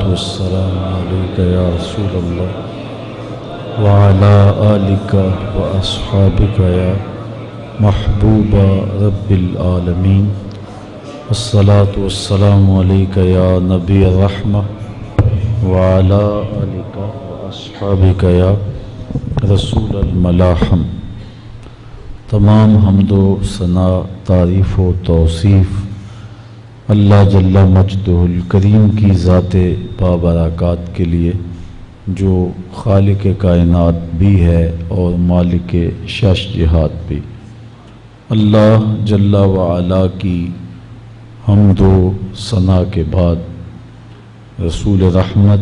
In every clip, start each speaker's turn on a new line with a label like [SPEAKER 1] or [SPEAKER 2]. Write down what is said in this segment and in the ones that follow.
[SPEAKER 1] والسلام عليك يا رسول الله وعلى آلك وأصحابك يا محبوب رب العالمين الصلاة والسلام عليك يا نبي الرحمة وعلى آلك وأصحابك يا رسول الملاحم۔ تمام حمد و ثنا، تعریف و توصیف اللہ جل مجدہ الکریم کی ذات بابرکات کے لیے، جو خالق کائنات بھی ہے اور مالک شش جہات بھی۔ اللہ جل وعلا کی حمد و ثنا کے بعد رسول رحمت،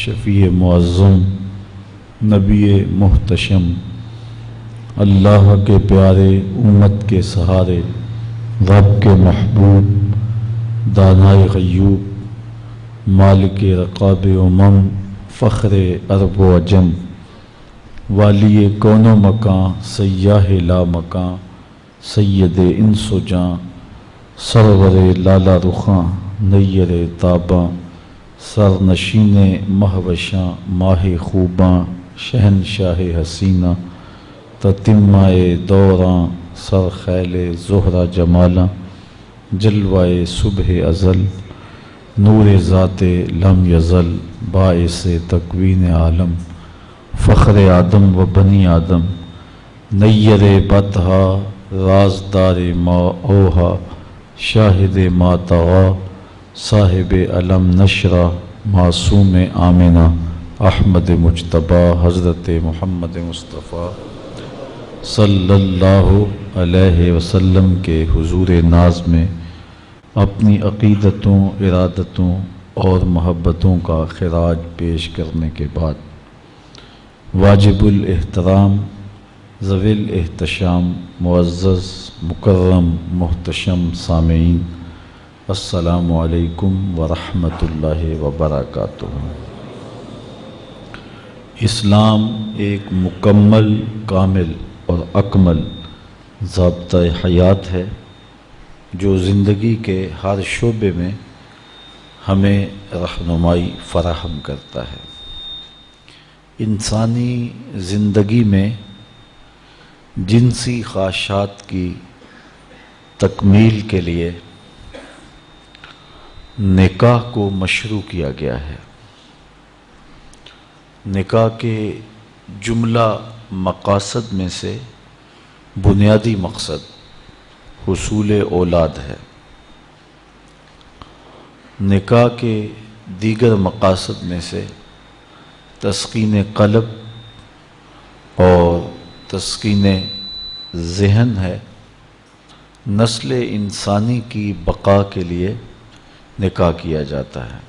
[SPEAKER 1] شفیع معظم، نبی محتشم، اللہ کے پیارے، امت کے سہارے، رب کے محبوب، دانائے غیوب، مالک رقاب امم، فخر عرب و عجم، والی کون و مکان، سیاہ لا مکان، سید انس و جاں، سرور لالا رخاں، نیر تاباں، سرنشین مہوشاں، ماہ خوباں، شہنشاہ حسینہ، تتمہ دوراں، سر خیل زہرہ جمالاں، جلوہ صبح ازل، نور ذات لم یزل، باعث تکوین عالم، فخر آدم و بنی آدم، نیر بطحا، رازدار ما اوہا، شاہد ما طغا، صاحب علم نشرہ، معصوم آمنہ، احمد مجتبیٰ، حضرت محمد مصطفیٰ صلی اللہ علیہ وسلم کے حضور ناز میں اپنی عقیدتوں، ارادتوں اور محبتوں کا خراج پیش کرنے کے بعد، واجب الاحترام، ذوی الاحتشام، معزز، مکرم، محتشم سامعین، السلام علیکم ورحمۃ اللہ وبرکاتہ۔ اسلام ایک مکمل، کامل اور اکمل ضابطۂ حیات ہے جو زندگی کے ہر شعبے میں ہمیں رہنمائی فراہم کرتا ہے۔ انسانی زندگی میں جنسی خواہشات کی تکمیل کے لیے نکاح کو مشروع کیا گیا ہے۔ نکاح کے جملہ مقاصد میں سے بنیادی مقصد حصول اولاد ہے۔ نکاح کے دیگر مقاصد میں سے تسکین قلب اور تسکین ذہن ہے۔ نسل انسانی کی بقا کے لیے نکاح کیا جاتا ہے۔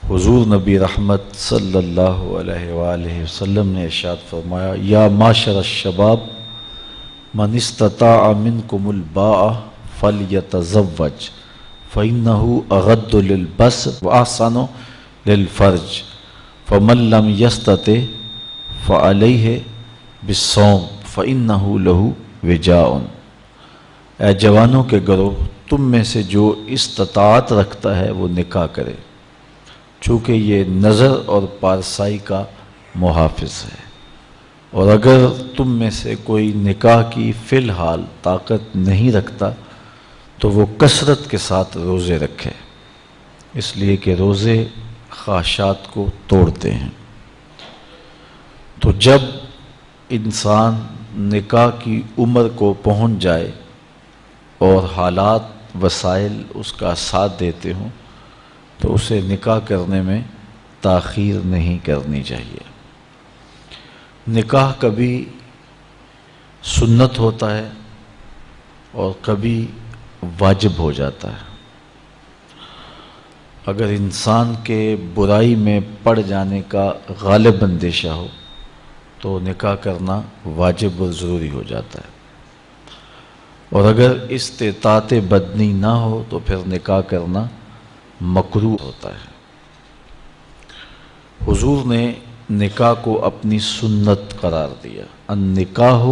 [SPEAKER 1] حضور نبی رحمت صلی اللہ علیہ وآلہ وسلم نے ارشاد فرمایا، یا معشر الشباب من استطاع منکم الباء فلیتزوج فإنہ اغض للبصر واحسن للفرج فمن لم یستطع فعلیہ بالصوم فإنہ لہ وجاء۔ اے جوانوں کے گروہ، تم میں سے جو استطاعت رکھتا ہے وہ نکاح کرے، چونکہ یہ نظر اور پارسائی کا محافظ ہے، اور اگر تم میں سے کوئی نکاح کی فی الحال طاقت نہیں رکھتا تو وہ کثرت کے ساتھ روزے رکھے، اس لیے کہ روزے خواہشات کو توڑتے ہیں۔ تو جب انسان نکاح کی عمر کو پہنچ جائے اور حالات، وسائل اس کا ساتھ دیتے ہوں تو اسے نکاح کرنے میں تاخیر نہیں کرنی چاہیے۔ نکاح کبھی سنت ہوتا ہے اور کبھی واجب ہو جاتا ہے۔ اگر انسان کے برائی میں پڑ جانے کا غالب اندیشہ ہو تو نکاح کرنا واجب و ضروری ہو جاتا ہے، اور اگر استطاعت بدنی نہ ہو تو پھر نکاح کرنا مکروہ ہوتا ہے۔ حضور نے نکاح کو اپنی سنت قرار دیا، النکاح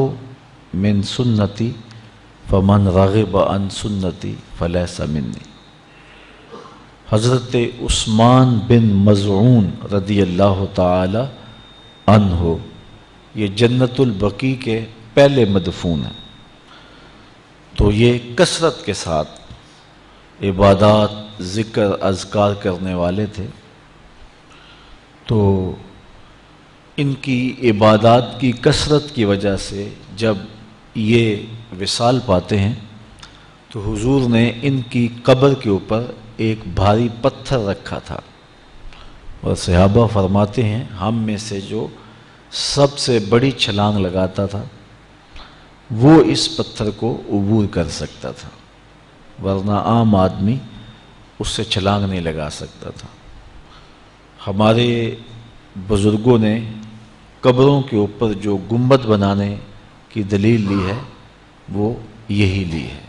[SPEAKER 1] من سنتی فمن رغب عن سنتی فلیس منی۔ حضرت عثمان بن مظعون رضی اللہ تعالی عنہ یہ جنت البقیع کے پہلے مدفون ہیں، تو یہ کثرت کے ساتھ عبادات، ذکر، اذکار کرنے والے تھے۔ تو ان کی عبادات کی کثرت کی وجہ سے جب یہ وصال پاتے ہیں تو حضور نے ان کی قبر کے اوپر ایک بھاری پتھر رکھا تھا، اور صحابہ فرماتے ہیں ہم میں سے جو سب سے بڑی چھلانگ لگاتا تھا وہ اس پتھر کو عبور کر سکتا تھا، ورنہ عام آدمی اس سے چھلانگ نہیں لگا سکتا تھا۔ ہمارے بزرگوں نے قبروں کے اوپر جو گنبد بنانے کی دلیل لی ہے وہ یہی لی ہے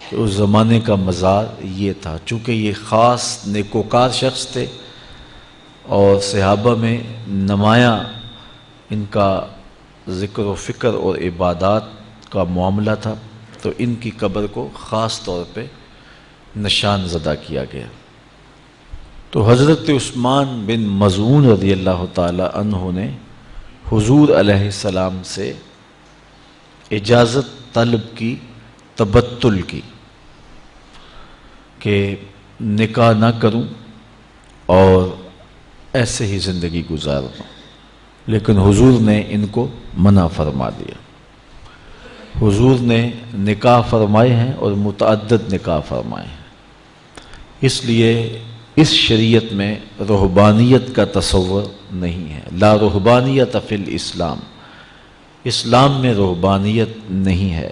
[SPEAKER 1] کہ اس زمانے کا مزار یہ تھا، چونکہ یہ خاص نیکوکار شخص تھے اور صحابہ میں نمایاں ان کا ذکر و فکر اور عبادات کا معاملہ تھا، تو ان کی قبر کو خاص طور پہ نشان زدہ کیا گیا۔ تو حضرت عثمان بن مظعون رضی اللہ تعالی عنہ نے حضور علیہ السلام سے اجازت طلب کی، تبتل کی، کہ نکاح نہ کروں اور ایسے ہی زندگی گزار دوں، لیکن حضور نے ان کو منع فرما دیا۔ حضور نے نکاح فرمائے ہیں اور متعدد نکاح فرمائے ہیں، اس لیے اس شریعت میں رہبانیت کا تصور نہیں ہے۔ لا رہبانیت فی الاسلام، اسلام میں رہبانیت نہیں ہے۔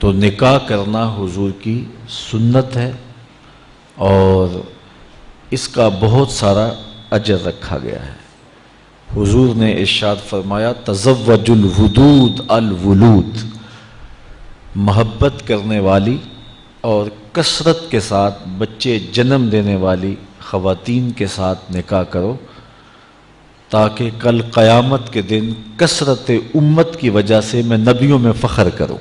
[SPEAKER 1] تو نکاح کرنا حضور کی سنت ہے اور اس کا بہت سارا اجر رکھا گیا ہے۔ حضور نے ارشاد فرمایا تزوج الودود الولود، محبت کرنے والی اور کثرت کے ساتھ بچے جنم دینے والی خواتین کے ساتھ نکاح کرو، تاکہ کل قیامت کے دن کثرت امت کی وجہ سے میں نبیوں میں فخر کروں۔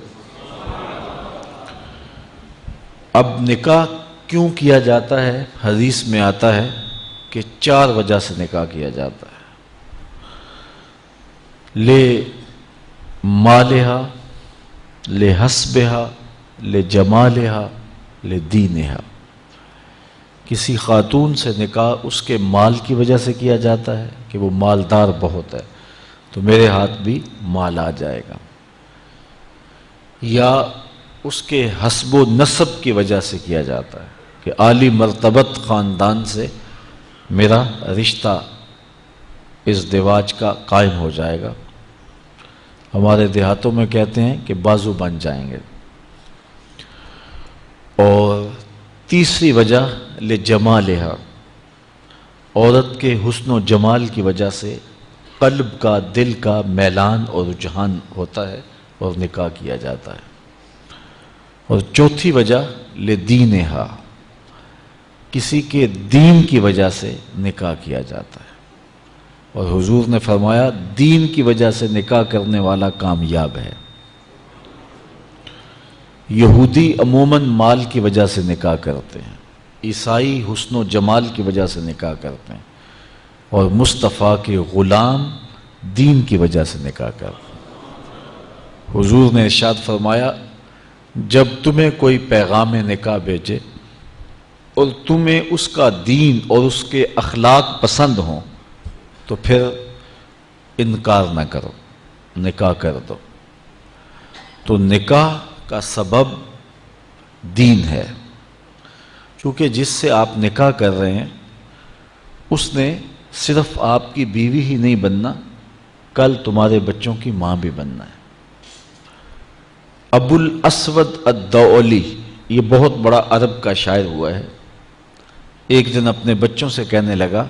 [SPEAKER 1] اب نکاح کیوں کیا جاتا ہے؟ حدیث میں آتا ہے کہ 4 وجہ سے نکاح کیا جاتا ہے۔ لے مالہا، لے حسبہا، لے جمالہا، لے دینہا۔ کسی خاتون سے نکاح اس کے مال کی وجہ سے کیا جاتا ہے کہ وہ مالدار بہت ہے تو میرے ہاتھ بھی مال آ جائے گا، یا اس کے حسب و نسب کی وجہ سے کیا جاتا ہے کہ عالی مرتبت خاندان سے میرا رشتہ ازدواج کا قائم ہو جائے گا۔ ہمارے دیہاتوں میں کہتے ہیں کہ بازو بن جائیں گے۔ اور تیسری وجہ لجمالہا، عورت کے حسن و جمال کی وجہ سے قلب کا، دل کا میلان اور رجحان ہوتا ہے اور نکاح کیا جاتا ہے۔ اور چوتھی وجہ لدینہا، کسی کے دین کی وجہ سے نکاح کیا جاتا ہے، اور حضور نے فرمایا دین کی وجہ سے نکاح کرنے والا کامیاب ہے۔ یہودی عموماً مال کی وجہ سے نکاح کرتے ہیں، عیسائی حسن و جمال کی وجہ سے نکاح کرتے ہیں، اور مصطفیٰ کے غلام دین کی وجہ سے نکاح کرتے ہیں۔ حضور نے ارشاد فرمایا جب تمہیں کوئی پیغام نکاح بھیجے اور تمہیں اس کا دین اور اس کے اخلاق پسند ہوں تو پھر انکار نہ کرو، نکاح کر دو۔ تو نکاح کا سبب دین ہے، چونکہ جس سے آپ نکاح کر رہے ہیں اس نے صرف آپ کی بیوی ہی نہیں بننا، کل تمہارے بچوں کی ماں بھی بننا ہے۔ ابو الاسود الدؤلی، یہ بہت بڑا عرب کا شاعر ہوا ہے، ایک دن اپنے بچوں سے کہنے لگا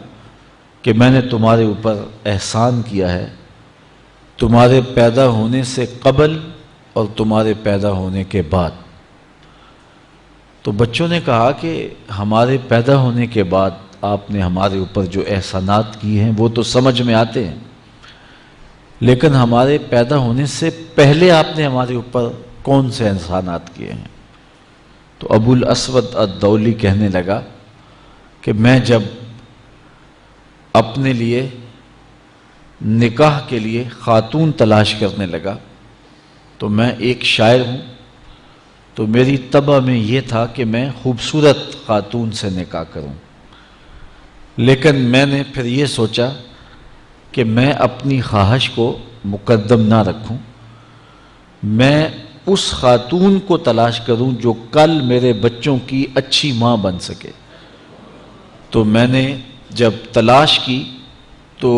[SPEAKER 1] کہ میں نے تمہارے اوپر احسان کیا ہے، تمہارے پیدا ہونے سے قبل اور تمہارے پیدا ہونے کے بعد۔ تو بچوں نے کہا کہ ہمارے پیدا ہونے کے بعد آپ نے ہمارے اوپر جو احسانات کیے ہیں وہ تو سمجھ میں آتے ہیں، لیکن ہمارے پیدا ہونے سے پہلے آپ نے ہمارے اوپر کون سے احسانات کیے ہیں؟ تو ابو الاسود الدؤلی کہنے لگا کہ میں جب اپنے لیے نکاح کے لیے خاتون تلاش کرنے لگا تو میں ایک شاعر ہوں، تو میری طبع میں یہ تھا کہ میں خوبصورت خاتون سے نکاح کروں، لیکن میں نے پھر یہ سوچا کہ میں اپنی خواہش کو مقدم نہ رکھوں، میں اس خاتون کو تلاش کروں جو کل میرے بچوں کی اچھی ماں بن سکے۔ تو میں نے جب تلاش کی تو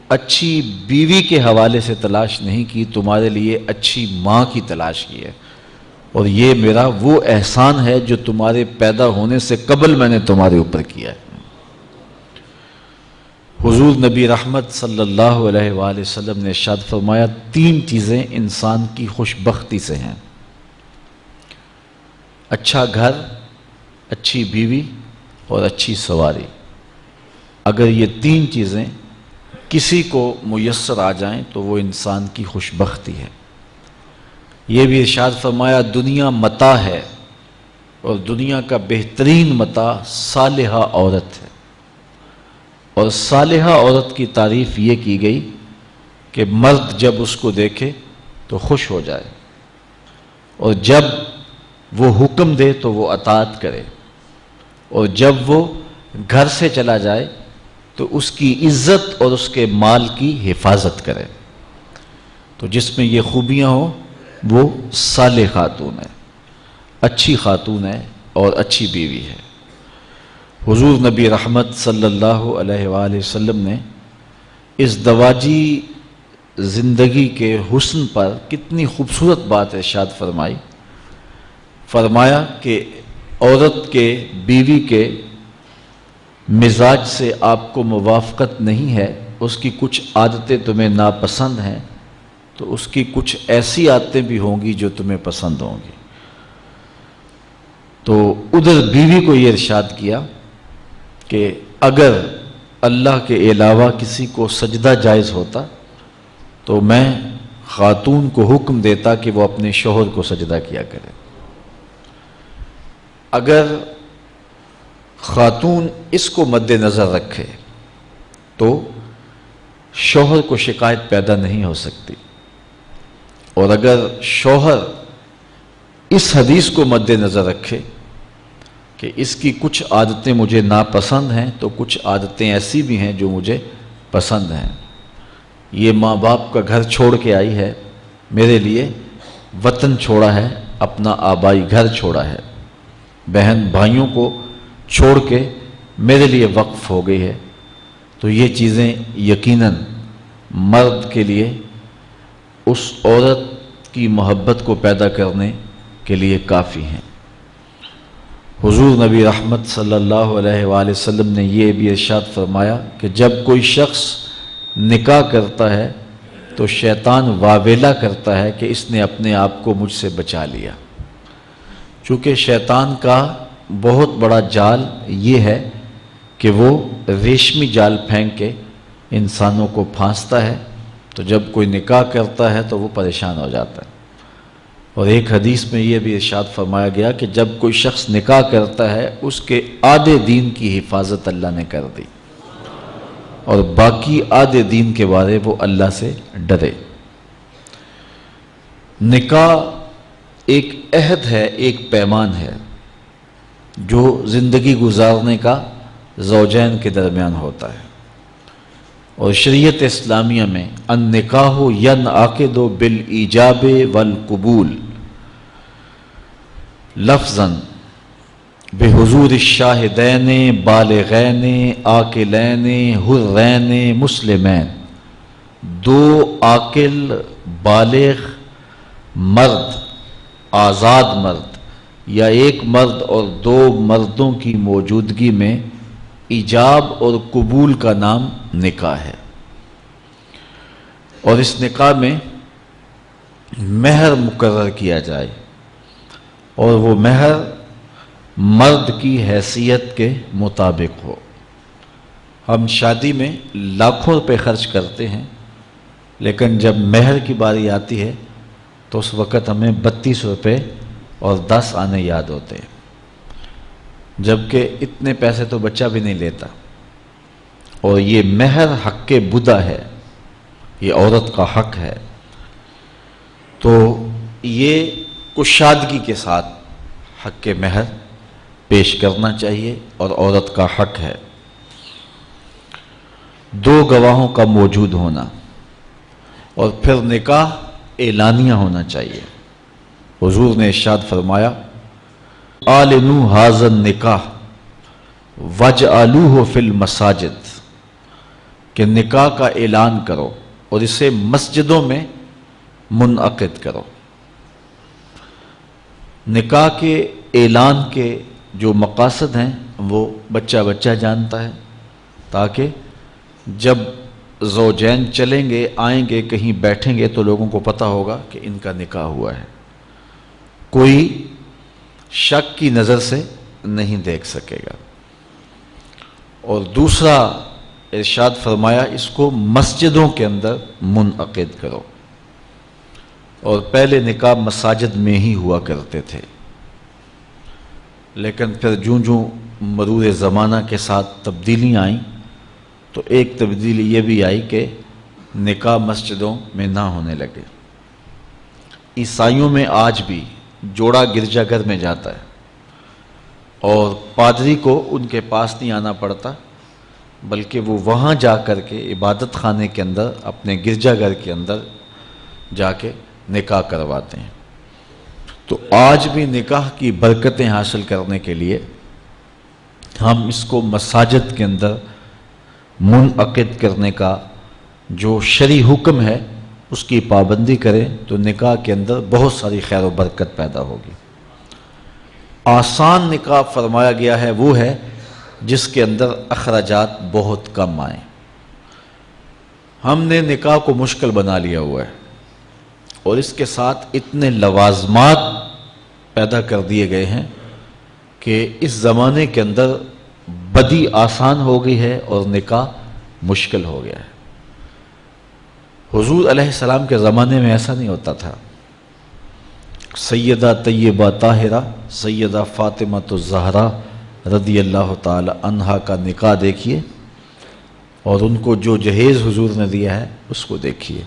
[SPEAKER 1] اچھی بیوی کے حوالے سے تلاش نہیں کی، تمہارے لیے اچھی ماں کی تلاش کی ہے، اور یہ میرا وہ احسان ہے جو تمہارے پیدا ہونے سے قبل میں نے تمہارے اوپر کیا ہے۔ حضور نبی رحمت صلی اللہ علیہ وآلہ وسلم نے ارشاد فرمایا 3 چیزیں انسان کی خوش بختی سے ہیں: اچھا گھر، اچھی بیوی اور اچھی سواری۔ اگر یہ 3 چیزیں کسی کو میسر آ جائیں تو وہ انسان کی خوش بختی ہے۔ یہ بھی ارشاد فرمایا دنیا متاع ہے اور دنیا کا بہترین متاع صالحہ عورت ہے، اور صالحہ عورت کی تعریف یہ کی گئی کہ مرد جب اس کو دیکھے تو خوش ہو جائے، اور جب وہ حکم دے تو وہ اطاعت کرے، اور جب وہ گھر سے چلا جائے تو اس کی عزت اور اس کے مال کی حفاظت کرے۔ تو جس میں یہ خوبیاں ہوں وہ صالح خاتون ہے، اچھی خاتون ہے اور اچھی بیوی ہے۔ حضور نبی رحمت صلی اللہ علیہ وآلہ وسلم نے اس دواجی زندگی کے حسن پر کتنی خوبصورت بات ارشاد فرمائی۔ فرمایا کہ عورت کے، بیوی کے مزاج سے آپ کو موافقت نہیں ہے، اس کی کچھ عادتیں تمہیں ناپسند ہیں، تو اس کی کچھ ایسی عادتیں بھی ہوں گی جو تمہیں پسند ہوں گی۔ تو ادھر بیوی کو یہ ارشاد کیا کہ اگر اللہ کے علاوہ کسی کو سجدہ جائز ہوتا تو میں خاتون کو حکم دیتا کہ وہ اپنے شوہر کو سجدہ کیا کرے۔ اگر خاتون اس کو مد نظر رکھے تو شوہر کو شکایت پیدا نہیں ہو سکتی، اور اگر شوہر اس حدیث کو مد نظر رکھے کہ اس کی کچھ عادتیں مجھے ناپسند ہیں تو کچھ عادتیں ایسی بھی ہیں جو مجھے پسند ہیں، یہ ماں باپ کا گھر چھوڑ کے آئی ہے، میرے لیے وطن چھوڑا ہے، اپنا آبائی گھر چھوڑا ہے، بہن بھائیوں کو چھوڑ کے میرے لیے وقف ہو گئی ہے، تو یہ چیزیں یقیناً مرد کے لیے اس عورت کی محبت کو پیدا کرنے کے لیے کافی ہیں۔ حضور نبی رحمت صلی اللہ علیہ وآلہ وسلم نے یہ بھی ارشاد فرمایا کہ جب کوئی شخص نکاح کرتا ہے تو شیطان واویلا کرتا ہے کہ اس نے اپنے آپ کو مجھ سے بچا لیا، چونکہ شیطان کا بہت بڑا جال یہ ہے کہ وہ ریشمی جال پھینک کے انسانوں کو پھانستا ہے، تو جب کوئی نکاح کرتا ہے تو وہ پریشان ہو جاتا ہے۔ اور ایک حدیث میں یہ بھی ارشاد فرمایا گیا کہ جب کوئی شخص نکاح کرتا ہے اس کے آدھے دین کی حفاظت اللہ نے کر دی، اور باقی آدھے دین کے بارے وہ اللہ سے ڈرے۔ نکاح ایک عہد ہے، ایک پیمان ہے جو زندگی گزارنے کا زوجین کے درمیان ہوتا ہے، اور شریعت اسلامیہ میں النکاح ینعقد بالایجاب والقبول لفظاً بحضور الشاہدین بالغین عاقلین حرین مسلمین، 2 عاقل بالغ مرد، آزاد مرد، یا ایک مرد اور 2 مردوں کی موجودگی میں ایجاب اور قبول کا نام نکاح ہے۔ اور اس نکاح میں مہر مقرر کیا جائے، اور وہ مہر مرد کی حیثیت کے مطابق ہو۔ ہم شادی میں لاکھوں روپے خرچ کرتے ہیں، لیکن جب مہر کی باری آتی ہے تو اس وقت ہمیں 32 روپے اور 10 آنے یاد ہوتے ہیں۔ جبکہ اتنے پیسے تو بچہ بھی نہیں لیتا، اور یہ مہر حق بدا ہے، یہ عورت کا حق ہے، تو یہ کشادگی کے ساتھ حق مہر پیش کرنا چاہیے، اور عورت کا حق ہے۔ 2 گواہوں کا موجود ہونا، اور پھر نکاح اعلانیہ ہونا چاہیے۔ حضور نے ارشاد فرمایا اعلنوا ھذا النکاح واجعلوہ فی المساجد، کہ نکاح کا اعلان کرو اور اسے مسجدوں میں منعقد کرو۔ نکاح کے اعلان کے جو مقاصد ہیں وہ بچہ جانتا ہے، تاکہ جب زوجین چلیں گے آئیں گے کہیں بیٹھیں گے تو لوگوں کو پتہ ہوگا کہ ان کا نکاح ہوا ہے، کوئی شک کی نظر سے نہیں دیکھ سکے گا۔ اور دوسرا ارشاد فرمایا اس کو مسجدوں کے اندر منعقد کرو، اور پہلے نکاح مساجد میں ہی ہوا کرتے تھے، لیکن پھر جوں مرور زمانہ کے ساتھ تبدیلیاں آئیں تو ایک تبدیلی یہ بھی آئی کہ نکاح مسجدوں میں نہ ہونے لگے۔ عیسائیوں میں آج بھی جوڑا گرجا گھر میں جاتا ہے، اور پادری کو ان کے پاس نہیں آنا پڑتا، بلکہ وہ وہاں جا کر کے عبادت خانے کے اندر اپنے گرجا گھر کے اندر جا کے نکاح کرواتے ہیں۔ تو آج بھی نکاح کی برکتیں حاصل کرنے کے لیے ہم اس کو مساجد کے اندر منعقد کرنے کا جو شرعی حکم ہے اس کی پابندی کریں تو نکاح کے اندر بہت ساری خیر و برکت پیدا ہوگی۔ آسان نکاح فرمایا گیا ہے وہ ہے جس کے اندر اخراجات بہت کم آئیں۔ ہم نے نکاح کو مشکل بنا لیا ہوا ہے، اور اس کے ساتھ اتنے لوازمات پیدا کر دیے گئے ہیں کہ اس زمانے کے اندر بدی آسان ہو گئی ہے اور نکاح مشکل ہو گیا ہے۔ حضور علیہ السلام کے زمانے میں ایسا نہیں ہوتا تھا۔ سیدہ طیبہ طاہرہ سیدہ فاطمہ الزہرا رضی اللہ تعالی عنہا کا نکاح دیکھیے، اور ان کو جو جہیز حضور نے دیا ہے اس کو دیکھیے،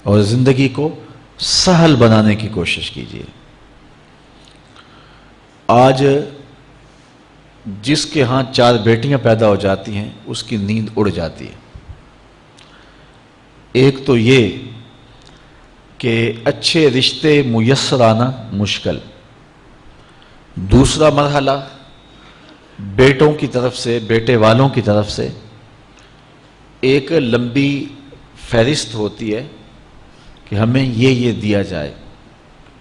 [SPEAKER 1] اور زندگی کو سہل بنانے کی کوشش کیجیے۔ آج جس کے ہاں 4 بیٹیاں پیدا ہو جاتی ہیں اس کی نیند اڑ جاتی ہے۔ ایک تو یہ کہ اچھے رشتے میسر آنا مشکل، دوسرا مرحلہ بیٹوں کی طرف سے بیٹے والوں کی طرف سے ایک لمبی فہرست ہوتی ہے کہ ہمیں یہ دیا جائے۔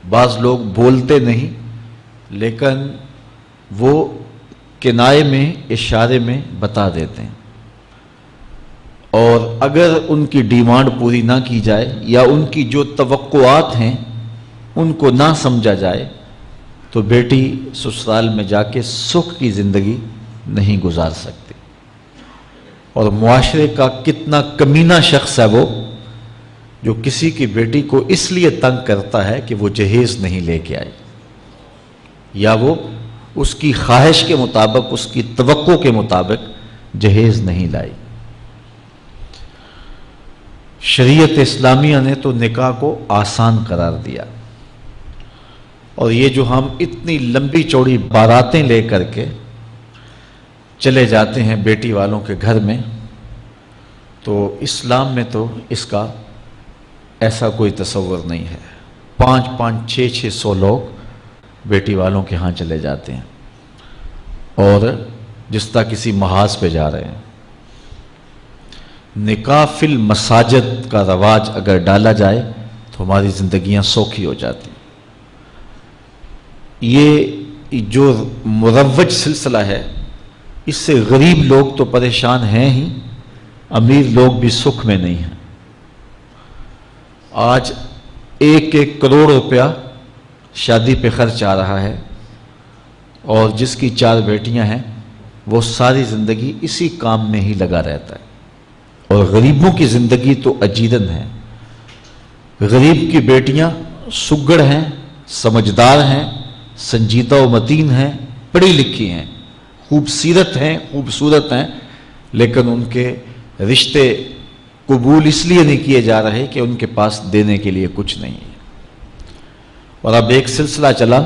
[SPEAKER 1] بعض لوگ بولتے نہیں لیکن وہ کنائے میں اشارے میں بتا دیتے ہیں، اور اگر ان کی ڈیمانڈ پوری نہ کی جائے یا ان کی جو توقعات ہیں ان کو نہ سمجھا جائے تو بیٹی سسرال میں جا کے سکھ کی زندگی نہیں گزار سکتی۔ اور معاشرے کا کتنا کمینہ شخص ہے وہ جو کسی کی بیٹی کو اس لیے تنگ کرتا ہے کہ وہ جہیز نہیں لے کے آئی، یا وہ اس کی خواہش کے مطابق اس کی توقع کے مطابق جہیز نہیں لائی۔ شریعت اسلامیہ نے تو نکاح کو آسان قرار دیا، اور یہ جو ہم اتنی لمبی چوڑی باراتیں لے کر کے چلے جاتے ہیں بیٹی والوں کے گھر میں، تو اسلام میں تو اس کا ایسا کوئی تصور نہیں ہے۔ 500 600 لوگ بیٹی والوں کے ہاں چلے جاتے ہیں، اور جس طرح کسی محاذ پہ جا رہے ہیں۔ نکاح فی المساجد کا رواج اگر ڈالا جائے تو ہماری زندگیاں سوکھی ہو جاتی۔ یہ جو مروج سلسلہ ہے اس سے غریب لوگ تو پریشان ہیں ہی، امیر لوگ بھی سکھ میں نہیں ہیں۔ آج 1 کروڑ روپیہ شادی پہ خرچ آ رہا ہے، اور جس کی 4 بیٹیاں ہیں وہ ساری زندگی اسی کام میں ہی لگا رہتا ہے۔ اور غریبوں کی زندگی تو اجیرن ہے۔ غریب کی بیٹیاں سگڑ ہیں، سمجھدار ہیں، سنجیدہ و متین ہیں، پڑھی لکھی ہیں، خوبصورت ہیں، لیکن ان کے رشتے قبول اس لیے نہیں کیے جا رہے کہ ان کے پاس دینے کے لیے کچھ نہیں ہے۔ اور اب ایک سلسلہ چلا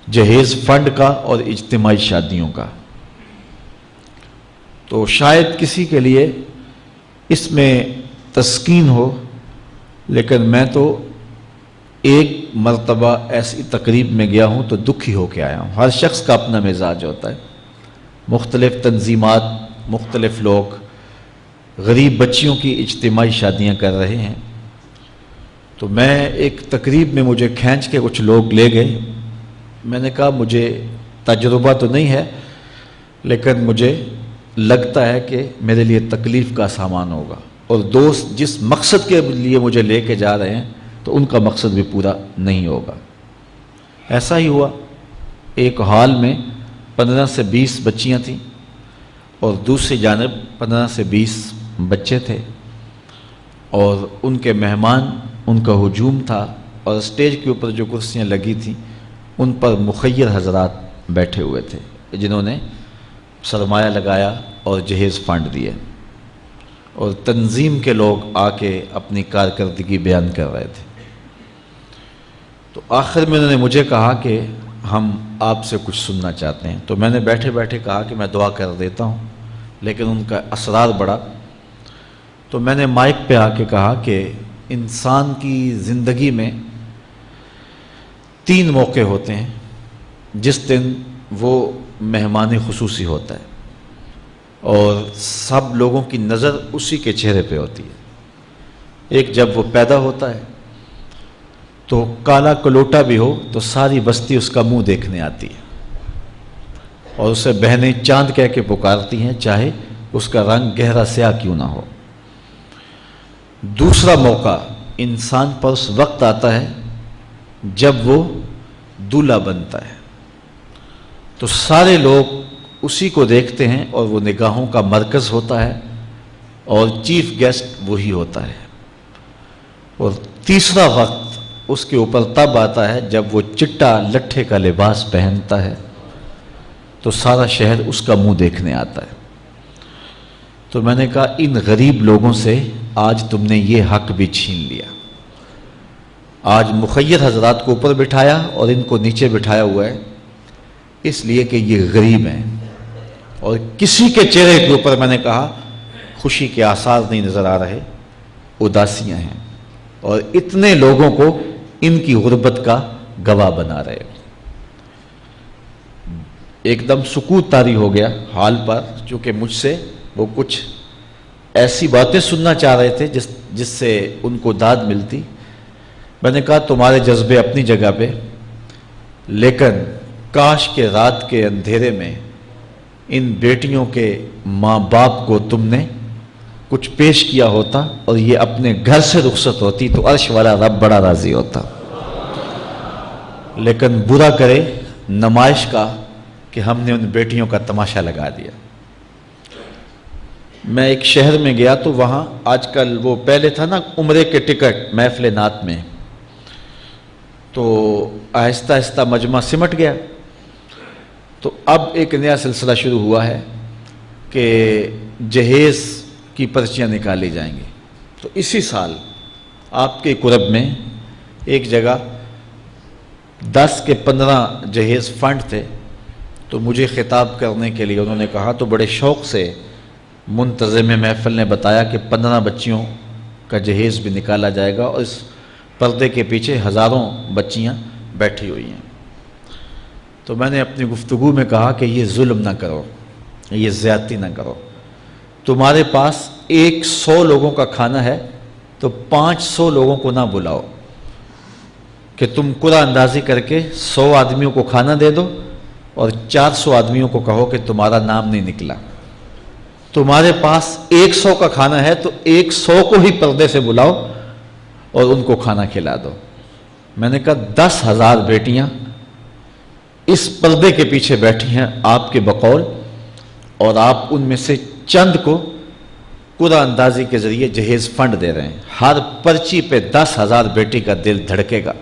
[SPEAKER 1] جہیز فنڈ کا اور اجتماعی شادیوں کا، تو شاید کسی کے لیے اس میں تسکین ہو، لیکن میں تو ایک مرتبہ ایسی تقریب میں گیا ہوں تو دکھی ہو کے آیا ہوں۔ ہر شخص کا اپنا مزاج ہوتا ہے، مختلف تنظیمات، مختلف لوگ غریب بچیوں کی اجتماعی شادیاں کر رہے ہیں، تو میں ایک تقریب میں مجھے کھینچ کے کچھ لوگ لے گئے۔ میں نے کہا مجھے تجربہ تو نہیں ہے، لیکن مجھے لگتا ہے کہ میرے لیے تکلیف کا سامان ہوگا، اور دوست جس مقصد کے لیے مجھے لے کے جا رہے ہیں تو ان کا مقصد بھی پورا نہیں ہوگا۔ ایسا ہی ہوا، ایک ہال میں 15 سے 20 بچیاں تھیں اور دوسری جانب 15 سے 20 بچے تھے، اور ان کے مہمان، ان کا ہجوم تھا، اور اسٹیج کے اوپر جو کرسیاں لگی تھیں ان پر مخیر حضرات بیٹھے ہوئے تھے جنہوں نے سرمایہ لگایا اور جہیز فنڈ دیے، اور تنظیم کے لوگ آ کے اپنی کارکردگی بیان کر رہے تھے۔ تو آخر میں انہوں نے مجھے کہا کہ ہم آپ سے کچھ سننا چاہتے ہیں، تو میں نے بیٹھے بیٹھے کہا کہ میں دعا کر دیتا ہوں، لیکن ان کا اصرار بڑھا، تو میں نے مائک پہ آ کے کہا کہ انسان کی زندگی میں 3 موقع ہوتے ہیں جس دن وہ مہمان خصوصی ہوتا ہے، اور سب لوگوں کی نظر اسی کے چہرے پہ ہوتی ہے۔ ایک جب وہ پیدا ہوتا ہے تو کالا کلوٹا بھی ہو تو ساری بستی اس کا منہ دیکھنے آتی ہے، اور اسے بہنیں چاند کہہ کے پکارتی ہیں، چاہے اس کا رنگ گہرا سیاہ کیوں نہ ہو۔ دوسرا موقع انسان پر اس وقت آتا ہے جب وہ دولہا بنتا ہے، تو سارے لوگ اسی کو دیکھتے ہیں اور وہ نگاہوں کا مرکز ہوتا ہے، اور چیف گیسٹ وہی ہوتا ہے۔ اور تیسرا وقت اس کے اوپر تب آتا ہے جب وہ چٹا لٹھے کا لباس پہنتا ہے، تو سارا شہر اس کا منہ دیکھنے آتا ہے۔ تو میں نے کہا ان غریب لوگوں سے آج تم نے یہ حق بھی چھین لیا۔ آج مخیر حضرات کو اوپر بٹھایا اور ان کو نیچے بٹھایا ہوا ہے، اس لیے کہ یہ غریب ہیں، اور کسی کے چہرے کے اوپر میں نے کہا خوشی کے آثار نہیں نظر آ رہے، اداسیاں ہیں، اور اتنے لوگوں کو ان کی غربت کا گواہ بنا رہے۔ ایک دم سکوت طاری ہو گیا حال پر، چونکہ مجھ سے وہ کچھ ایسی باتیں سننا چاہ رہے تھے جس سے ان کو داد ملتی۔ میں نے کہا تمہارے جذبے اپنی جگہ پہ، لیکن کاش کے رات کے اندھیرے میں ان بیٹیوں کے ماں باپ کو تم نے کچھ پیش کیا ہوتا اور یہ اپنے گھر سے رخصت ہوتی تو عرش والا رب بڑا راضی ہوتا۔ لیکن برا کرے نمائش کا کہ ہم نے ان بیٹیوں کا تماشا لگا دیا۔ میں ایک شہر میں گیا تو وہاں آج کل وہ پہلے تھا نا عمرے کے ٹکٹ محفل نعت میں، تو آہستہ آہستہ مجمع سمٹ گیا، تو اب ایک نیا سلسلہ شروع ہوا ہے کہ جہیز کی پرچیاں نکالی جائیں گی۔ تو اسی سال آپ کے قرب میں ایک جگہ 10 کے 15 جہیز فنڈ تھے، تو مجھے خطاب کرنے کے لیے انہوں نے کہا، تو بڑے شوق سے منتظم محفل نے بتایا کہ 15 بچیوں کا جہیز بھی نکالا جائے گا، اور اس پردے کے پیچھے ہزاروں بچیاں بیٹھی ہوئی ہیں۔ تو میں نے اپنی گفتگو میں کہا کہ یہ ظلم نہ کرو، یہ زیادتی نہ کرو، تمہارے پاس 100 لوگوں کا کھانا ہے تو 500 لوگوں کو نہ بلاؤ کہ تم قرعہ اندازی کر کے 100 آدمیوں کو کھانا دے دو اور 400 آدمیوں کو کہو کہ تمہارا نام نہیں نکلا۔ تمہارے پاس 100 کا کھانا ہے تو 100 کو ہی پردے سے بلاؤ اور ان کو کھانا کھلا دو۔ میں نے کہا 10,000 بیٹیاں اس پردے کے پیچھے بیٹھی ہیں آپ کے بقول، اور آپ ان میں سے چند کو قرعہ اندازی کے ذریعے جہیز فنڈ دے رہے ہیں۔ ہر پرچی پہ 10,000 بیٹی کا دل دھڑکے گا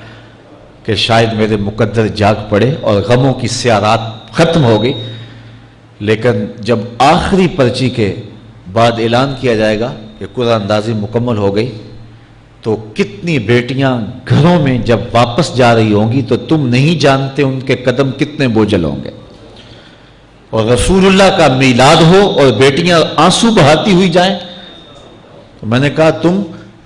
[SPEAKER 1] کہ شاید میرے مقدر جاگ پڑے اور غموں کی سیاہ رات ختم ہو گئی، لیکن جب آخری پرچی کے بعد اعلان کیا جائے گا کہ قرآن اندازی مکمل ہو گئی، تو کتنی بیٹیاں گھروں میں جب واپس جا رہی ہوں گی تو تم نہیں جانتے ان کے قدم کتنے بوجھل ہوں گے۔ اور رسول اللہ کا میلاد ہو اور بیٹیاں آنسو بہاتی ہوئی جائیں، تو میں نے کہا تم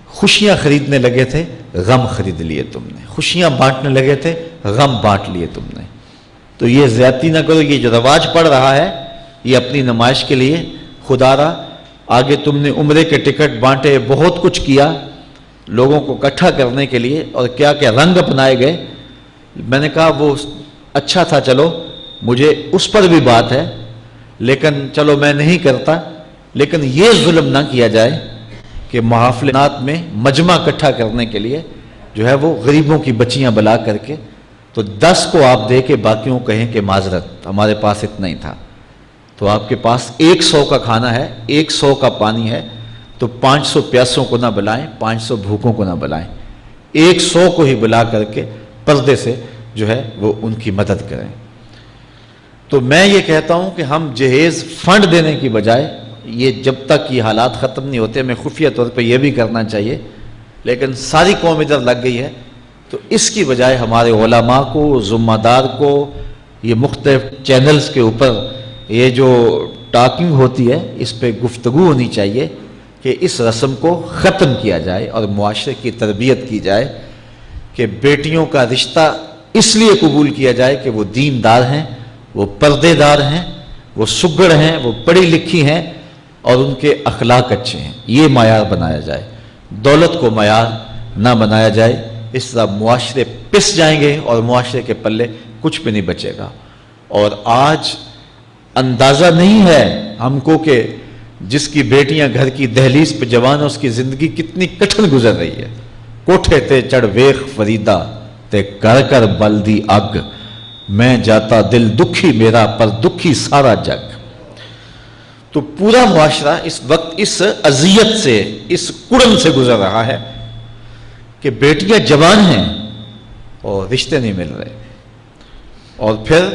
[SPEAKER 1] خوشیاں خریدنے لگے تھے، غم خرید لیے تم نے، خوشیاں بانٹنے لگے تھے، غم بانٹ لیے تم نے۔ تو یہ زیادتی نہ کرو، یہ جو رواج پڑ رہا ہے یہ اپنی نمائش کے لیے، خدا را آگے تم نے عمرے کے ٹکٹ بانٹے، بہت کچھ کیا لوگوں کو اکٹھا کرنے کے لیے، اور کیا کیا رنگ اپنائے گئے۔ میں نے کہا وہ اچھا تھا، چلو مجھے اس پر بھی بات ہے، لیکن چلو میں نہیں کرتا، لیکن یہ ظلم نہ کیا جائے کہ محافلات میں مجمع اکٹھا کرنے کے لیے جو ہے وہ غریبوں کی بچیاں بلا کر کے، تو 10 کو آپ دے کے باقیوں کہیں کہ معذرت ہمارے پاس اتنا ہی تھا۔ تو آپ کے پاس 100 کا کھانا ہے، 100 کا پانی ہے، تو 500 پیاسوں کو نہ بلائیں، 500 بھوکوں کو نہ بلائیں، 100 کو ہی بلا کر کے پردے سے جو ہے وہ ان کی مدد کریں۔ تو میں یہ کہتا ہوں کہ ہم جہیز فنڈ دینے کی بجائے، یہ جب تک یہ حالات ختم نہیں ہوتے، ہمیں خفیہ طور پہ یہ بھی کرنا چاہیے، لیکن ساری قوم ادھر لگ گئی ہے، تو اس کی بجائے ہمارے علماء کو، ذمہ دار کو، یہ مختلف چینلز کے اوپر یہ جو ٹاکنگ ہوتی ہے اس پہ گفتگو ہونی چاہیے کہ اس رسم کو ختم کیا جائے اور معاشرے کی تربیت کی جائے کہ بیٹیوں کا رشتہ اس لیے قبول کیا جائے کہ وہ دیندار ہیں، وہ پردے دار ہیں، وہ سگڑ ہیں، وہ پڑھی لکھی ہیں اور ان کے اخلاق اچھے ہیں، یہ معیار بنایا جائے، دولت کو معیار نہ بنایا جائے۔ اس طرح معاشرے پس جائیں گے اور معاشرے کے پلے کچھ بھی نہیں بچے گا۔ اور آج اندازہ نہیں ہے ہم کو کہ جس کی بیٹیاں گھر کی دہلیز پہ جوان ہیں اس کی زندگی کتنی کٹھن گزر رہی ہے۔ کوٹھے تے چڑھ ویخ فریدا تے کر کر بلدی اگ، میں جاتا دل دکھی میرا پر دکھی سارا جگ۔ تو پورا معاشرہ اس وقت اس اذیت سے، اس کڑن سے گزر رہا ہے کہ بیٹیاں جوان ہیں اور رشتے نہیں مل رہے، اور پھر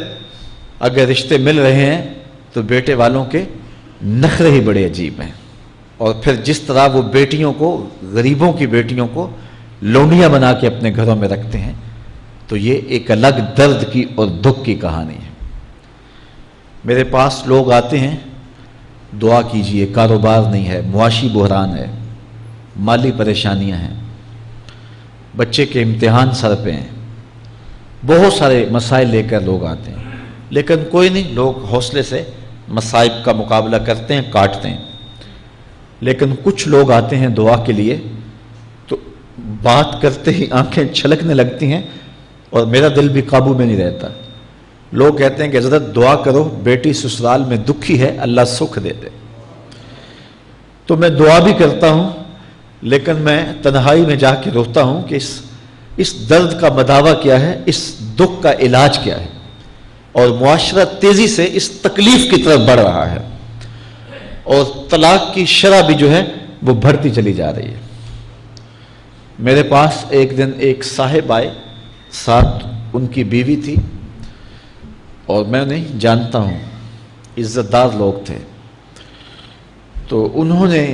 [SPEAKER 1] اگر رشتے مل رہے ہیں تو بیٹے والوں کے نخرے ہی بڑے عجیب ہیں، اور پھر جس طرح وہ بیٹیوں کو، غریبوں کی بیٹیوں کو لونڈیاں بنا کے اپنے گھروں میں رکھتے ہیں، تو یہ ایک الگ درد کی اور دکھ کی کہانی ہے۔ میرے پاس لوگ آتے ہیں، دعا کیجئے، کاروبار نہیں ہے، معاشی بحران ہے، مالی پریشانیاں ہیں، بچے کے امتحان سر پہ ہیں، بہت سارے مسائل لے کر لوگ آتے ہیں، لیکن کوئی نہیں، لوگ حوصلے سے مصائب کا مقابلہ کرتے ہیں، کاٹتے ہیں۔ لیکن کچھ لوگ آتے ہیں دعا کے لیے تو بات کرتے ہی آنکھیں چھلکنے لگتی ہیں اور میرا دل بھی قابو میں نہیں رہتا۔ لوگ کہتے ہیں کہ حضرت دعا کرو، بیٹی سسرال میں دکھی ہے، اللہ سکھ دے دے۔ تو میں دعا بھی کرتا ہوں، لیکن میں تنہائی میں جا کے روتا ہوں کہ اس درد کا مداوع کیا ہے، اس دکھ کا علاج کیا ہے، اور معاشرہ تیزی سے اس تکلیف کی طرف بڑھ رہا ہے، اور طلاق کی شرح بھی جو ہے وہ بڑھتی چلی جا رہی ہے۔ میرے پاس ایک دن ایک صاحب آئے، ساتھ ان کی بیوی تھی، اور میں نہیں جانتا ہوں، عزت دار لوگ تھے، تو انہوں نے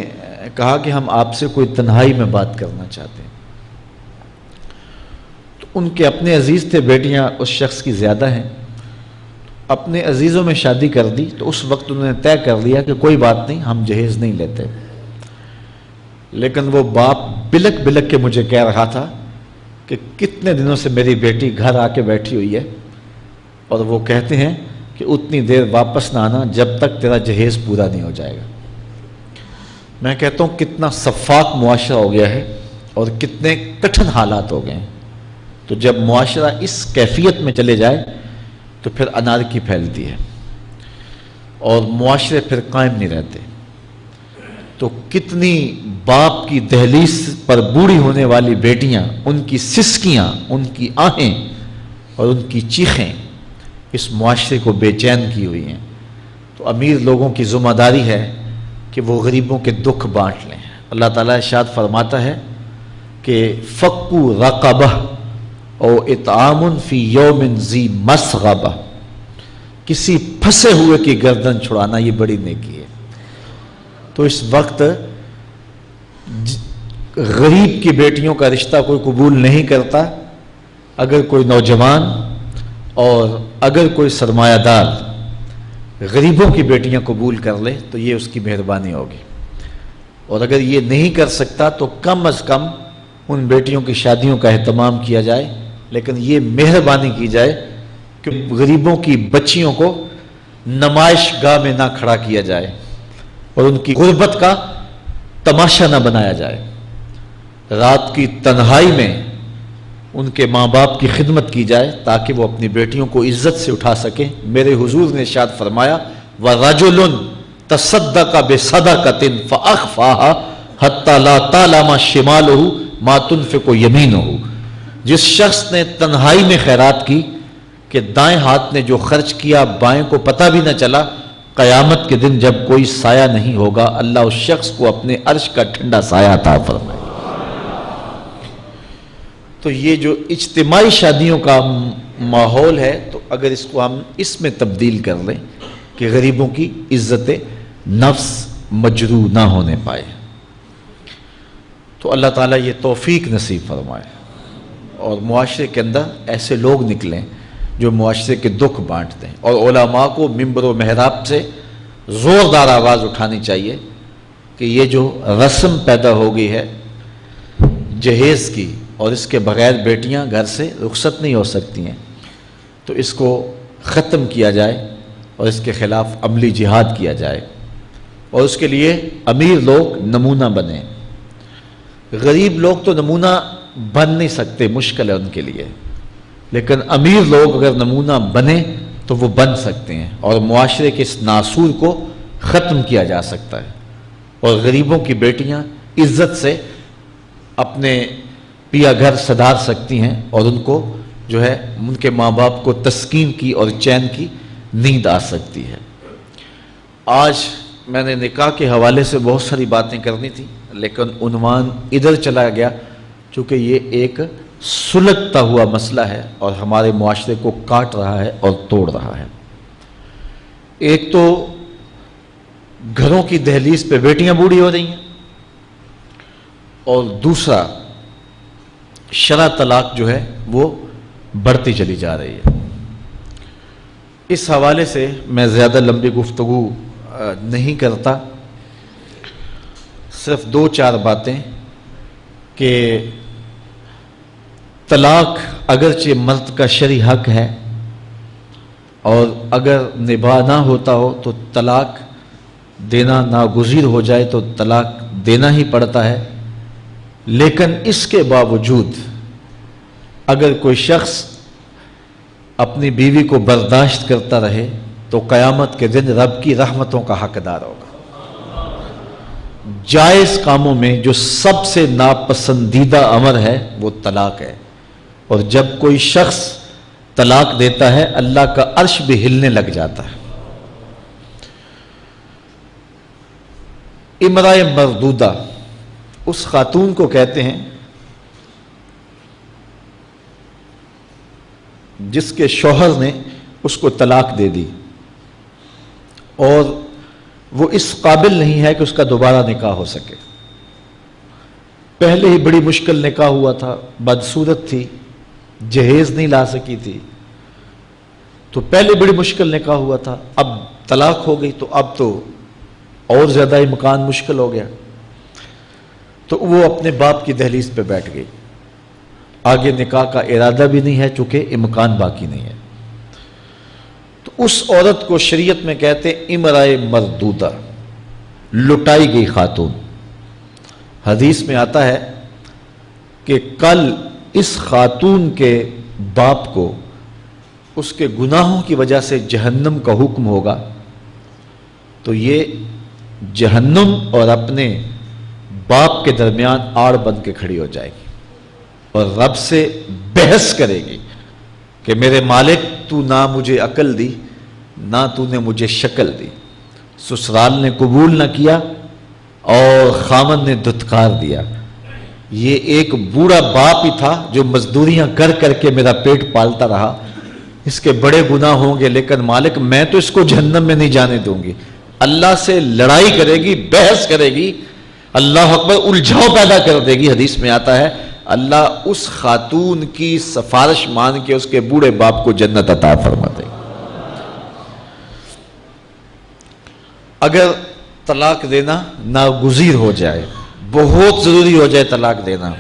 [SPEAKER 1] کہا کہ ہم آپ سے کوئی تنہائی میں بات کرنا چاہتے ہیں۔ تو ان کے اپنے عزیز تھے، بیٹیاں اس شخص کی زیادہ ہیں، اپنے عزیزوں میں شادی کر دی، تو اس وقت انہوں نے طے کر لیا کہ کوئی بات نہیں، ہم جہیز نہیں لیتے۔ لیکن وہ باپ بلک بلک کے مجھے کہہ رہا تھا کہ کتنے دنوں سے میری بیٹی گھر آ کے بیٹھی ہوئی ہے، اور وہ کہتے ہیں کہ اتنی دیر واپس نہ آنا جب تک تیرا جہیز پورا نہیں ہو جائے گا۔ میں کہتا ہوں کتنا صفاق معاشرہ ہو گیا ہے اور کتنے کٹھن حالات ہو گئے ہیں۔ تو جب معاشرہ اس کیفیت میں چلے جائے تو پھر انارکی پھیلتی ہے اور معاشرے پھر قائم نہیں رہتے۔ تو کتنی باپ کی دہلیز پر بوڑھی ہونے والی بیٹیاں، ان کی سسکیاں، ان کی آہیں اور ان کی چیخیں اس معاشرے کو بے چین کی ہوئی ہیں۔ تو امیر لوگوں کی ذمہ داری ہے کہ وہ غریبوں کے دکھ بانٹ لیں۔ اللہ تعالیٰ ارشاد فرماتا ہے کہ فَكُّ رَقَبَةٍ او اطعام فی یوم ذی مسغبہ، کسی پھنسے ہوئے کی گردن چھڑانا یہ بڑی نیکی ہے۔ تو اس وقت غریب کی بیٹیوں کا رشتہ کوئی قبول نہیں کرتا، اگر کوئی نوجوان اور اگر کوئی سرمایہ دار غریبوں کی بیٹیاں قبول کر لے تو یہ اس کی مہربانی ہوگی، اور اگر یہ نہیں کر سکتا تو کم از کم ان بیٹیوں کی شادیوں کا اہتمام کیا جائے، لیکن یہ مہربانی کی جائے کہ غریبوں کی بچیوں کو نمائش گاہ میں نہ کھڑا کیا جائے اور ان کی غربت کا تماشا نہ بنایا جائے۔ رات کی تنہائی میں ان کے ماں باپ کی خدمت کی جائے تاکہ وہ اپنی بیٹیوں کو عزت سے اٹھا سکیں۔ میرے حضور نے ارشاد فرمایا وَرَجُلٌ تَصَدَّقَ بِصَدَقَةٍ فَأَخْفَاهَا حَتَّى لَا تَعْلَمَ شِمَالُهُ مَا تُنْفِقُ يَمِينُهُ، جس شخص نے تنہائی میں خیرات کی کہ دائیں ہاتھ نے جو خرچ کیا بائیں کو پتہ بھی نہ چلا، قیامت کے دن جب کوئی سایہ نہیں ہوگا اللہ اس شخص کو اپنے عرش کا ٹھنڈا سایہ عطا فرمائے۔ تو یہ جو اجتماعی شادیوں کا ماحول ہے، تو اگر اس کو ہم اس میں تبدیل کر لیں کہ غریبوں کی عزت نفس مجروح نہ ہونے پائے، تو اللہ تعالیٰ یہ توفیق نصیب فرمائے اور معاشرے کے اندر ایسے لوگ نکلیں جو معاشرے کے دکھ بانٹتے ہیں۔ اور علماء کو ممبر و محراب سے زوردار آواز اٹھانی چاہیے کہ یہ جو رسم پیدا ہو گئی ہے جہیز کی، اور اس کے بغیر بیٹیاں گھر سے رخصت نہیں ہو سکتی ہیں، تو اس کو ختم کیا جائے اور اس کے خلاف عملی جہاد کیا جائے، اور اس کے لیے امیر لوگ نمونہ بنیں۔ غریب لوگ تو نمونہ بن نہیں سکتے، مشکل ہے ان کے لیے، لیکن امیر لوگ اگر نمونہ بنیں تو وہ بن سکتے ہیں اور معاشرے کے اس ناسور کو ختم کیا جا سکتا ہے، اور غریبوں کی بیٹیاں عزت سے اپنے پیا گھر سدھار سکتی ہیں، اور ان کو جو ہے ان کے ماں باپ کو تسکین کی اور چین کی نیند آ سکتی ہے۔ آج میں نے نکاح کے حوالے سے بہت ساری باتیں کرنی تھی، لیکن عنوان ادھر چلا گیا چونکہ یہ ایک سلگتا ہوا مسئلہ ہے اور ہمارے معاشرے کو کاٹ رہا ہے اور توڑ رہا ہے۔ ایک تو گھروں کی دہلیز پہ بیٹیاں بوڑھی ہو رہی ہیں، اور دوسرا شرع طلاق جو ہے وہ بڑھتی چلی جا رہی ہے۔ اس حوالے سے میں زیادہ لمبی گفتگو نہیں کرتا، صرف دو چار باتیں کہ طلاق اگرچہ مرد کا شرعی حق ہے، اور اگر نباہ نہ ہوتا ہو تو طلاق دینا ناگزیر ہو جائے تو طلاق دینا ہی پڑتا ہے، لیکن اس کے باوجود اگر کوئی شخص اپنی بیوی کو برداشت کرتا رہے تو قیامت کے دن رب کی رحمتوں کا حقدار ہوگا۔ جائز کاموں میں جو سب سے ناپسندیدہ امر ہے وہ طلاق ہے، اور جب کوئی شخص طلاق دیتا ہے اللہ کا عرش بھی ہلنے لگ جاتا ہے۔ امرأہ مردودہ اس خاتون کو کہتے ہیں جس کے شوہر نے اس کو طلاق دے دی اور وہ اس قابل نہیں ہے کہ اس کا دوبارہ نکاح ہو سکے۔ پہلے ہی بڑی مشکل نکاح ہوا تھا، بدصورت تھی، جہیز نہیں لا سکی تھی، تو پہلے بڑی مشکل نکاح ہوا تھا، اب طلاق ہو گئی تو اب تو اور زیادہ ہی مکان مشکل ہو گیا، تو وہ اپنے باپ کی دہلیز پہ بیٹھ گئی۔ آگے نکاح کا ارادہ بھی نہیں ہے چونکہ امکان باقی نہیں ہے، تو اس عورت کو شریعت میں کہتے ہیں امرأہ مردودہ، لٹائی گئی خاتون۔ حدیث میں آتا ہے کہ کل اس خاتون کے باپ کو اس کے گناہوں کی وجہ سے جہنم کا حکم ہوگا، تو یہ جہنم اور اپنے باپ کے درمیان آڑ بن کے کھڑی ہو جائے گی اور رب سے بحث کرے گی کہ میرے مالک تو نہ مجھے عقل دی نہ تو نے مجھے شکل دی، سسرال نے قبول نہ کیا اور خامن نے دھتکار دیا۔ یہ ایک بوڑھا باپ ہی تھا جو مزدوریاں کر کر کے میرا پیٹ پالتا رہا، اس کے بڑے گناہ ہوں گے لیکن مالک میں تو اس کو جہنم میں نہیں جانے دوں گی، اللہ سے لڑائی کرے گی، بحث کرے گی، اللہ اکبر، الجھاؤ پیدا کر دے گی۔ حدیث میں آتا ہے اللہ اس خاتون کی سفارش مان کے اس کے بوڑھے باپ کو جنت عطا فرما دے گا۔ اگر طلاق دینا ناگزیر ہو جائے، بہت ضروری ہو جائے طلاق دینا،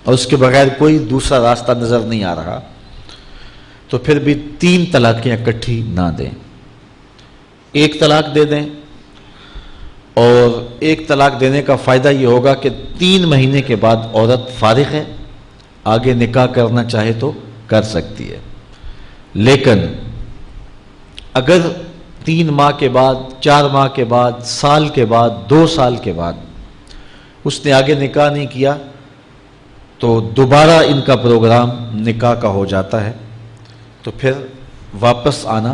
[SPEAKER 1] اور اس کے بغیر کوئی دوسرا راستہ نظر نہیں آ رہا، تو پھر بھی 3 طلاقیں اکٹھی نہ دیں، 1 طلاق دے دیں۔ اور 1 طلاق دینے کا فائدہ یہ ہوگا کہ 3 مہینے کے بعد عورت فارغ ہے، آگے نکاح کرنا چاہے تو کر سکتی ہے۔ لیکن اگر 3 ماہ کے بعد، 4 ماہ کے بعد، سال کے بعد، 2 سال کے بعد اس نے آگے نکاح نہیں کیا تو دوبارہ ان کا پروگرام نکاح کا ہو جاتا ہے، تو پھر واپس آنا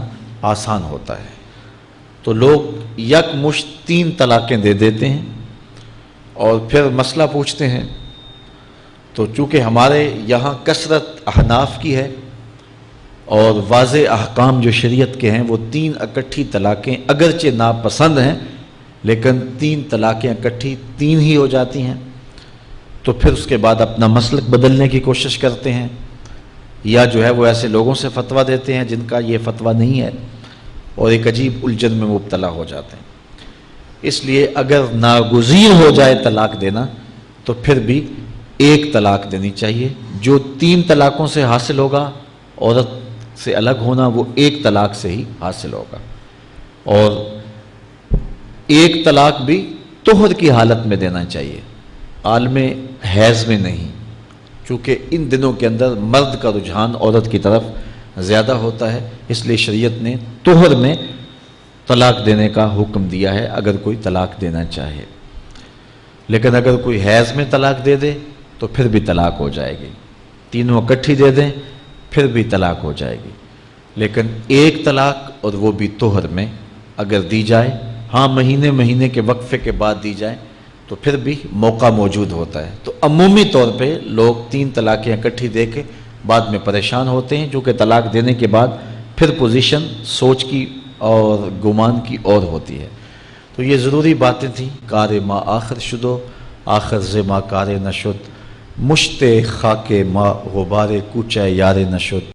[SPEAKER 1] آسان ہوتا ہے۔ تو لوگ یکمشت 3 طلاقیں دے دیتے ہیں اور پھر مسئلہ پوچھتے ہیں۔ تو چونکہ ہمارے یہاں کثرت احناف کی ہے اور واضح احکام جو شریعت کے ہیں وہ 3 اکٹھی طلاقیں اگرچہ ناپسند ہیں لیکن 3 طلاقیں اکٹھی 3 ہی ہو جاتی ہیں، تو پھر اس کے بعد اپنا مسلک بدلنے کی کوشش کرتے ہیں، یا جو ہے وہ ایسے لوگوں سے فتویٰ دیتے ہیں جن کا یہ فتویٰ نہیں ہے، اور ایک عجیب الجھن میں مبتلا ہو جاتے ہیں۔ اس لیے اگر ناگزیر ہو جائے طلاق دینا تو پھر بھی 1 طلاق دینی چاہیے۔ جو 3 طلاقوں سے حاصل ہوگا، عورت سے الگ ہونا، وہ 1 طلاق سے ہی حاصل ہوگا، اور 1 طلاق بھی طہر کی حالت میں دینا چاہیے، عالم حیض میں نہیں، چونکہ ان دنوں کے اندر مرد کا رجحان عورت کی طرف زیادہ ہوتا ہے، اس لیے شریعت نے طہر میں طلاق دینے کا حکم دیا ہے اگر کوئی طلاق دینا چاہے۔ لیکن اگر کوئی حیض میں طلاق دے دے تو پھر بھی طلاق ہو جائے گی، تینوں اکٹھی دے دیں پھر بھی طلاق ہو جائے گی۔ لیکن 1 طلاق اور وہ بھی طہر میں اگر دی جائے، ہاں مہینے کے وقفے کے بعد دی جائے تو پھر بھی موقع موجود ہوتا ہے۔ تو عمومی طور پہ لوگ 3 طلاقیں اکٹھی دے کے بعد میں پریشان ہوتے ہیں، کیونکہ طلاق دینے کے بعد پھر پوزیشن سوچ کی اور گمان کی اور ہوتی ہے۔ تو یہ ضروری باتیں تھیں۔ کار ما آخر شدو آخر ز ما کار نشد، مشت خاک ما غبار کوچہ یار نشد۔